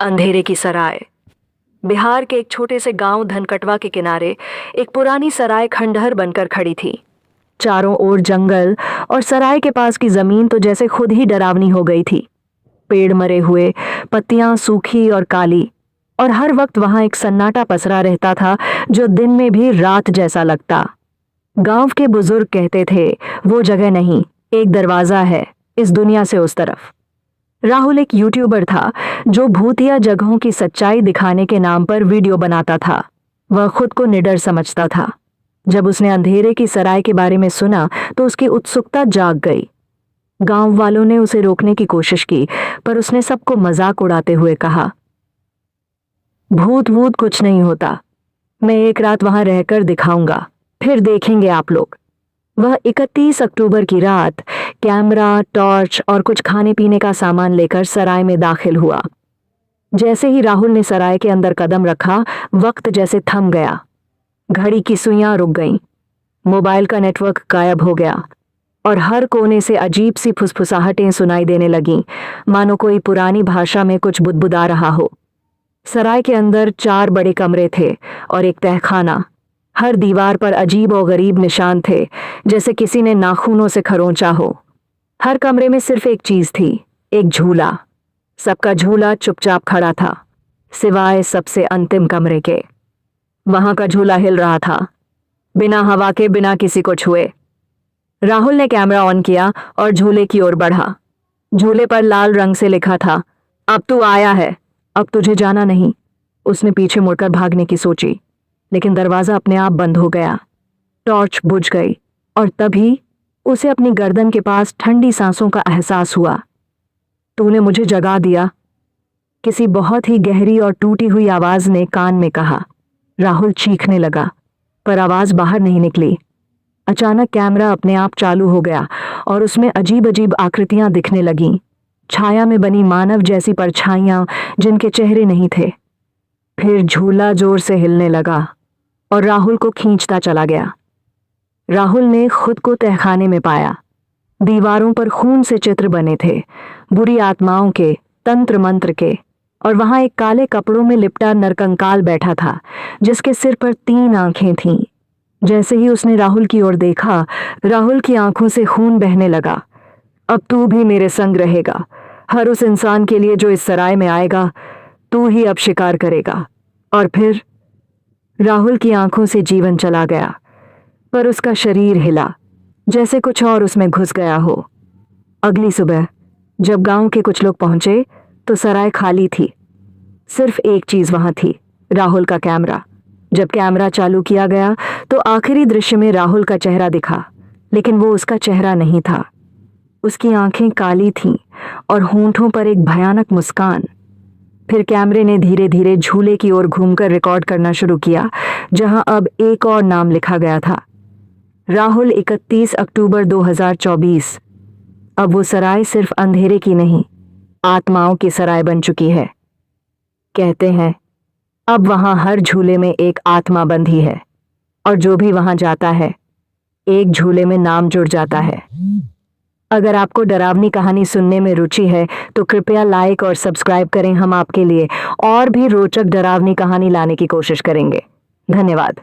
अंधेरे की सराय। बिहार के एक छोटे से गांव धनकटवा के किनारे एक पुरानी सराय खंडहर बनकर खड़ी थी। चारों ओर जंगल और सराय के पास की जमीन तो जैसे खुद ही डरावनी हो गई थी। पेड़ मरे हुए, पत्तियां सूखी और काली, और हर वक्त वहां एक सन्नाटा पसरा रहता था जो दिन में भी रात जैसा लगता। गांव के बुजुर्ग कहते थे, वो जगह नहीं, एक दरवाजा है इस दुनिया से उस तरफ। राहुल एक यूट्यूबर था जो भूतिया जगहों की सच्चाई दिखाने के नाम पर वीडियो बनाता था। वह खुद को निडर समझता था। जब उसने अंधेरे की सराय के बारे में सुना तो उसकी उत्सुकता जाग गई। गांव वालों ने उसे रोकने की कोशिश की, पर उसने सबको मजाक उड़ाते हुए कहा, भूत वूत कुछ नहीं होता, मैं एक रात वहां रहकर दिखाऊंगा, फिर देखेंगे आप लोग। वह 31 अक्टूबर की रात कैमरा, टॉर्च और कुछ खाने पीने का सामान लेकर सराय में दाखिल हुआ। जैसे ही राहुल ने सराय के अंदर कदम रखा, वक्त जैसे थम गया। घड़ी की सुइयां रुक गईं, मोबाइल का नेटवर्क गायब हो गया और हर कोने से अजीब सी फुसफुसाहटें सुनाई देने लगीं, मानो कोई पुरानी भाषा में कुछ बुदबुदा रहा हो। सराय के अंदर 4 बड़े कमरे थे और एक तहखाना। हर दीवार पर अजीब और गरीब निशान थे, जैसे किसी ने नाखूनों से खरोंचा हो। हर कमरे में सिर्फ एक चीज थी, एक झूला। सबका झूला चुपचाप खड़ा था, सिवाय सबसे अंतिम कमरे के। वहां का झूला हिल रहा था, बिना हवा के, बिना किसी को छुए। राहुल ने कैमरा ऑन किया और झूले की ओर बढ़ा। झूले पर लाल रंग से लिखा था, अब तू आया है, अब तुझे जाना नहीं। उसने पीछे मुड़कर भागने की सोची, लेकिन दरवाजा अपने आप बंद हो गया। टॉर्च बुझ गई और तभी उसे अपनी गर्दन के पास ठंडी सांसों का एहसास हुआ। तूने मुझे जगा दिया, किसी बहुत ही गहरी और टूटी हुई आवाज ने कान में कहा। राहुल चीखने लगा, पर आवाज बाहर नहीं निकली। अचानक कैमरा अपने आप चालू हो गया और उसमें अजीब अजीब आकृतियां दिखने लगीं, छाया में बनी मानव जैसी परछाइयां जिनके चेहरे नहीं थे। फिर झूला जोर से हिलने लगा और राहुल को खींचता चला गया। राहुल ने खुद को तहखाने में पाया। दीवारों पर खून से चित्र बने थे, बुरी आत्माओं के, तंत्र मंत्र के, और वहां एक काले कपड़ों में लिपटा नरकंकाल बैठा था, जिसके सिर पर 3 आंखें थीं। जैसे ही उसने राहुल की ओर देखा, राहुल की आंखों से खून बहने लगा। अब तू भी मेरे संग रहेगा, हर उस इंसान के लिए जो इस सराय में आएगा, तू ही अब शिकार करेगा। और फिर राहुल की आंखों से जीवन चला गया, पर उसका शरीर हिला, जैसे कुछ और उसमें घुस गया हो। अगली सुबह जब गांव के कुछ लोग पहुंचे तो सराय खाली थी। सिर्फ एक चीज वहां थी, राहुल का कैमरा। जब कैमरा चालू किया गया तो आखिरी दृश्य में राहुल का चेहरा दिखा, लेकिन वो उसका चेहरा नहीं था। उसकी आंखें काली थीं और होंठों पर एक भयानक मुस्कान। फिर कैमरे ने धीरे धीरे झूले की ओर घूमकर रिकॉर्ड करना शुरू किया, जहां अब एक और नाम लिखा गया था, राहुल 31 अक्टूबर 2024। अब वो सराय सिर्फ अंधेरे की नहीं, आत्माओं की सराय बन चुकी है। कहते हैं अब वहां हर झूले में एक आत्मा बंधी है, और जो भी वहां जाता है, एक झूले में नाम जुड़ जाता है। अगर आपको डरावनी कहानी सुनने में रुचि है तो कृपया लाइक और सब्सक्राइब करें। हम आपके लिए और भी रोचक डरावनी कहानी लाने की कोशिश करेंगे। धन्यवाद।